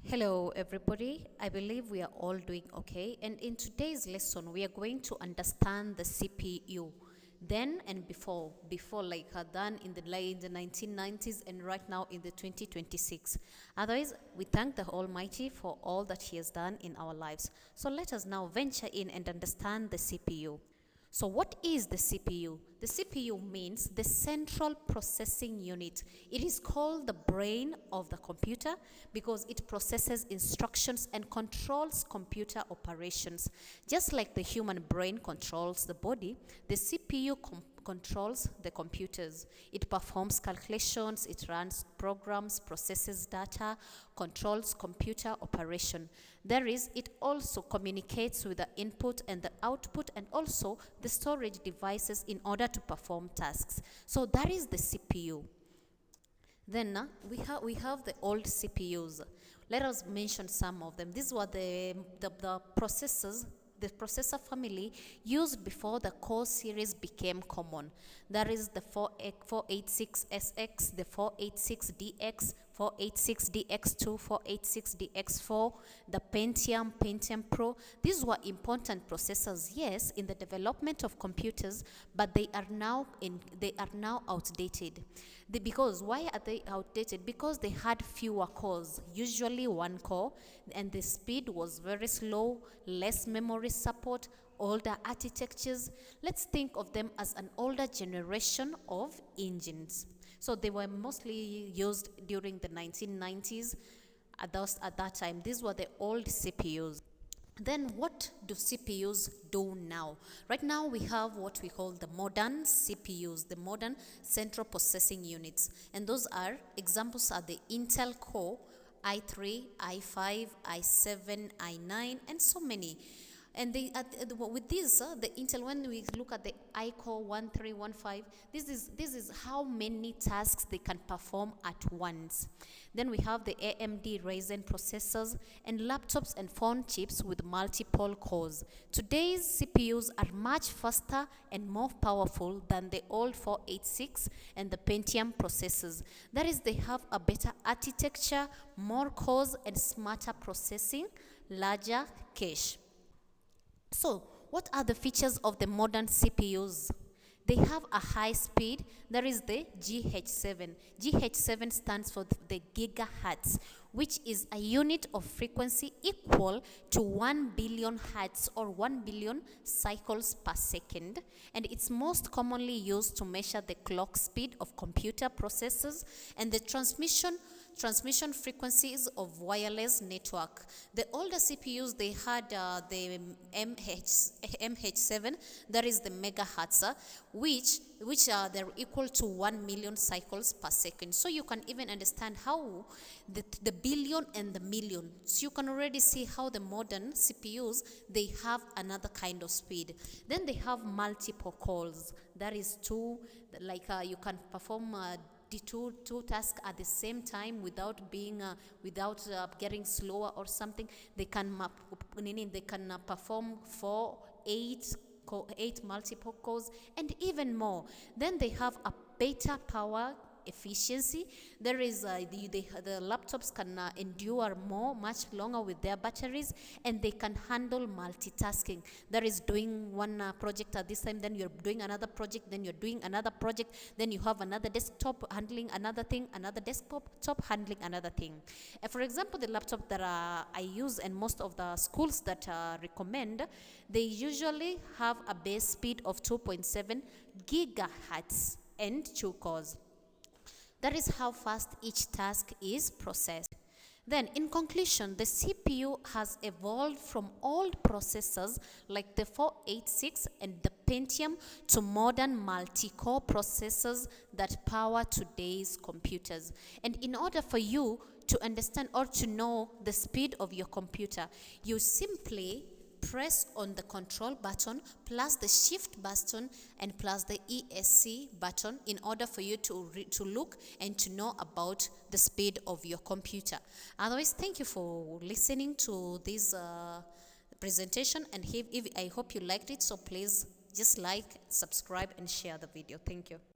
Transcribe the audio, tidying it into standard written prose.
Hello everybody, I believe we are all doing okay, and in today's lesson we are going to understand the CPU then and before like done in the 1990s and right now in the 2026. Otherwise, we thank the Almighty for all that He has done in our lives. So let us now venture in and understand the CPU. So what is the CPU? The CPU means the central processing unit. It is called the brain of the computer because it processes instructions and controls computer operations. Just like the human brain controls the body, the CPU controls the computers. It performs calculations, it runs programs, processes data, controls computer operation. It also communicates with the input and the output and also the storage devices in order to perform tasks. So that is the CPU. Then we have the old CPUs. Let us mention some of them. These were the processors, the processor family used before the core series became common. That is the 486SX, the 486DX, 486DX2, 486DX4, the Pentium Pro. These were important processors, yes, in the development of computers, but they are now outdated. Because why are they outdated? Because they had fewer cores, usually one core, and the speed was very slow, less memory support, older architectures. Let's think of them as an older generation of engines. So they were mostly used during the 1990s. At that time, these were the old CPUs. Then what do CPUs do now? Right now we have what we call the modern CPUs, the modern central processing units. And those examples are the Intel Core, i3, i5, i7, i9, and so many. And with this, the Intel, when we look at the iCore 1315, this is how many tasks they can perform at once. Then we have the AMD Ryzen processors and laptops and phone chips with multiple cores. Today's CPUs are much faster and more powerful than the old 486 and the Pentium processors. That is, they have a better architecture, more cores and smarter processing, larger cache. So, what are the features of the modern CPUs? They have a high speed, that is the GH7. GH7 stands for the gigahertz, which is a unit of frequency equal to 1 billion hertz or 1 billion cycles per second. And it's most commonly used to measure the clock speed of computer processors and the transmission frequencies of wireless network. The older CPUs, they had the MH7, that is the megahertz, which they're equal to 1 million cycles per second. So you can even understand how the billion and the million. So you can already see how the modern CPUs, they have another kind of speed. Then they have multiple cores. That is two, like you can perform the two tasks at the same time without getting slower or something. They can perform 8 multiple cores and even more. Then they have a better power efficiency. There is the laptops can endure much longer with their batteries, and they can handle multitasking. There is doing one project at this time, then you're doing another project, then you're doing another project, then you have another desktop handling another thing, another desktop handling another thing. For example, the laptop that I use and most of the schools that recommend, they usually have a base speed of 2.7 gigahertz and 2 cores. That is how fast each task is processed. Then, in conclusion, the CPU has evolved from old processors like the 486 and the Pentium to modern multi-core processors that power today's computers. And in order for you to understand or to know the speed of your computer, you simply press on the control button plus the shift button and plus the ESC button in order for you to look and to know about the speed of your computer. Otherwise, thank you for listening to this presentation, and I hope you liked it. So please just like, subscribe and share the video. Thank you.